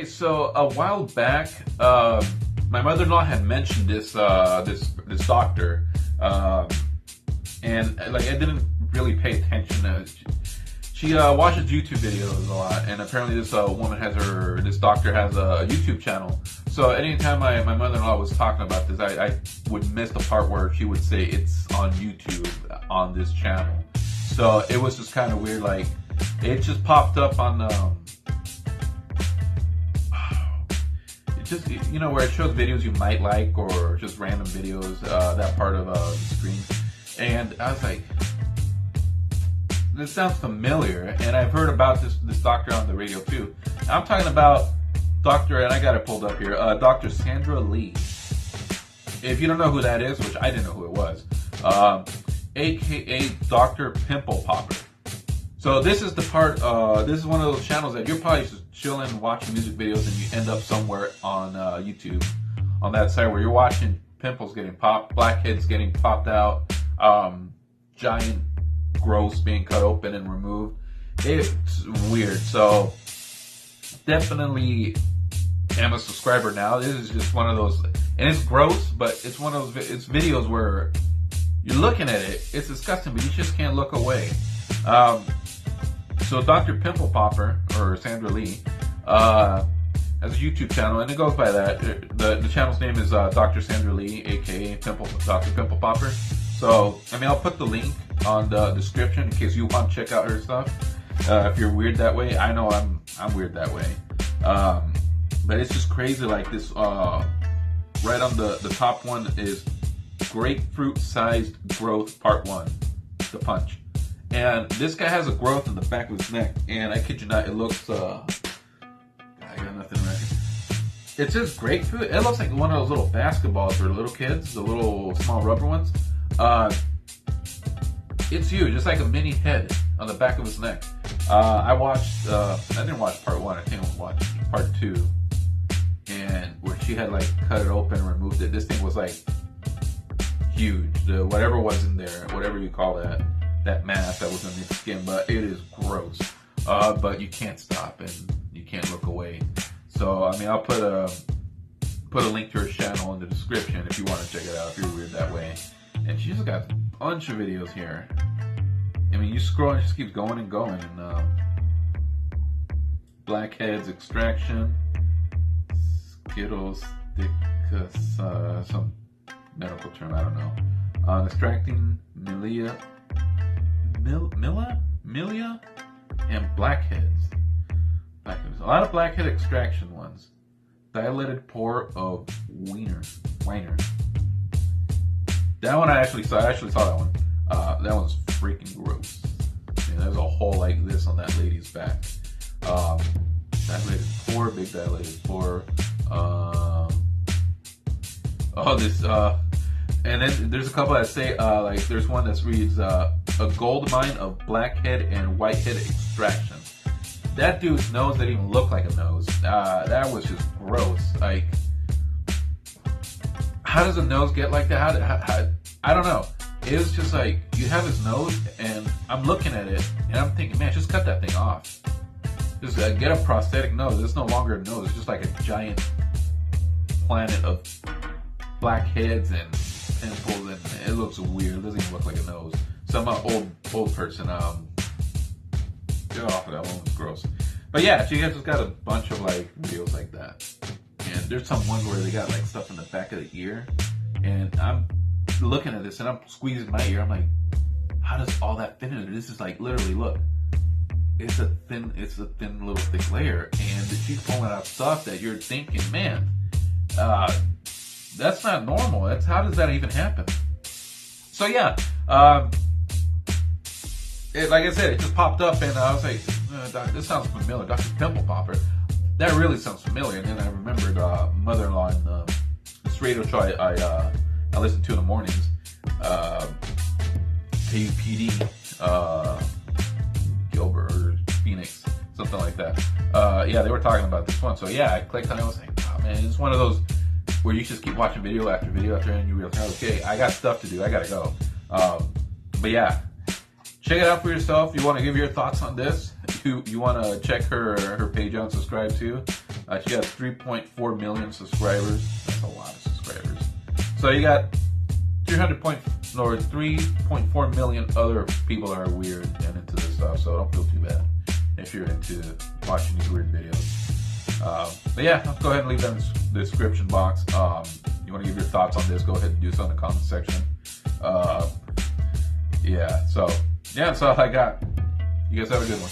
So a while back, my mother-in-law had mentioned this doctor, and like I didn't really pay attention. She watches YouTube videos a lot, and apparently this this doctor has a YouTube channel. So anytime my mother-in-law was talking about this, I would miss the part where she would say it's on YouTube on this channel. So it was just kind of weird. Like it just popped up on just where it shows videos you might like or just random videos, that part of the screen, and I was like, this sounds familiar, and I've heard about this doctor on the radio too. I'm talking about Doctor, and I got it pulled up here, Dr. Sandra Lee. If you don't know who that is, which I didn't know who it was, aka Dr. Pimple Popper. So this is the part, this is one of those channels that you're probably just chilling, watching music videos, and you end up somewhere on YouTube, on that site where you're watching pimples getting popped, blackheads getting popped out, giant growths being cut open and removed. It's weird. So definitely am a subscriber now. This is just one of those, and it's gross, but it's one of those, it's videos where you're looking at it, it's disgusting, but you just can't look away. So Dr. Pimple Popper, or Sandra Lee, has a YouTube channel, and it goes by that. The channel's name is Dr. Sandra Lee, aka Dr. Pimple Popper. So, I mean, I'll put the link on the description in case you want to check out her stuff. If you're weird that way, I know I'm weird that way. But it's just crazy. Like this, right on the top one is grapefruit-sized growth part 1, the punch. And this guy has a growth in the back of his neck, and I kid you not, it looks, I got nothing right. It says grapefruit. It looks like one of those little basketballs for little kids, the little small rubber ones. It's huge. It's like a mini head on the back of his neck. I didn't watch part 1. I think I watched part 2, and where she had like cut it open and removed it. This thing was like huge. Whatever was in there, whatever you call that mass that was in your skin, but it is gross. But you can't stop and you can't look away. So I mean, I'll put a link to her channel in the description if you want to check it out if you're weird that way. And she's got a bunch of videos here. I mean, you scroll and it just keeps going and going. And blackheads extraction, Skittles, some medical term, I don't know. Extracting milia, and blackheads. A lot of blackhead extraction ones. Dilated pore of wiener. That one I actually saw that one. That one's freaking gross. And there's a hole like this on that lady's back. Dilated pore, big dilated pore. And then there's a couple that say, like there's one that reads, a gold mine of blackhead and whitehead extraction. That dude's nose didn't even look like a nose. That was just gross. Like, how does a nose get like that? How, I don't know. It was just like, you have his nose, and I'm looking at it, and I'm thinking, man, just cut that thing off. Just get a prosthetic nose. It's no longer a nose. It's just like a giant planet of blackheads and pimples, and it looks weird. It doesn't even look like a nose. So I'm an old person. Get off of that one. Was gross. But yeah, she just got a bunch of like videos like that. And there's some ones where they got like stuff in the back of the ear, and I'm looking at this and I'm squeezing my ear. I'm like, how does all that fit in there? This is like literally, look, it's a thin little thick layer, and she's pulling out stuff that you're thinking, man, that's not normal. How does that even happen? So yeah, like I said, it just popped up, and I was like, this sounds familiar. Dr. Pimple Popper. That really sounds familiar. And then I remembered mother-in-law in this radio show I listen to in the mornings, KUPD, Gilbert or Phoenix, something like that. Yeah, they were talking about this one. So yeah, I clicked on it. I was like, oh man, it's one of those where you just keep watching video after video after, and you realize, okay, I got stuff to do. I gotta go. But yeah, check it out for yourself. You want to give your thoughts on this? You want to check her page out and subscribe to. She got 3.4 million subscribers. That's a lot of subscribers. So you got 3.4 million other people that are weird and into this stuff. So don't feel too bad if you're into watching these weird videos. But yeah, let's go ahead and leave that in the description box. You want to give your thoughts on this, go ahead and do so in the comment section. Yeah, so yeah, that's all I got. You guys have a good one.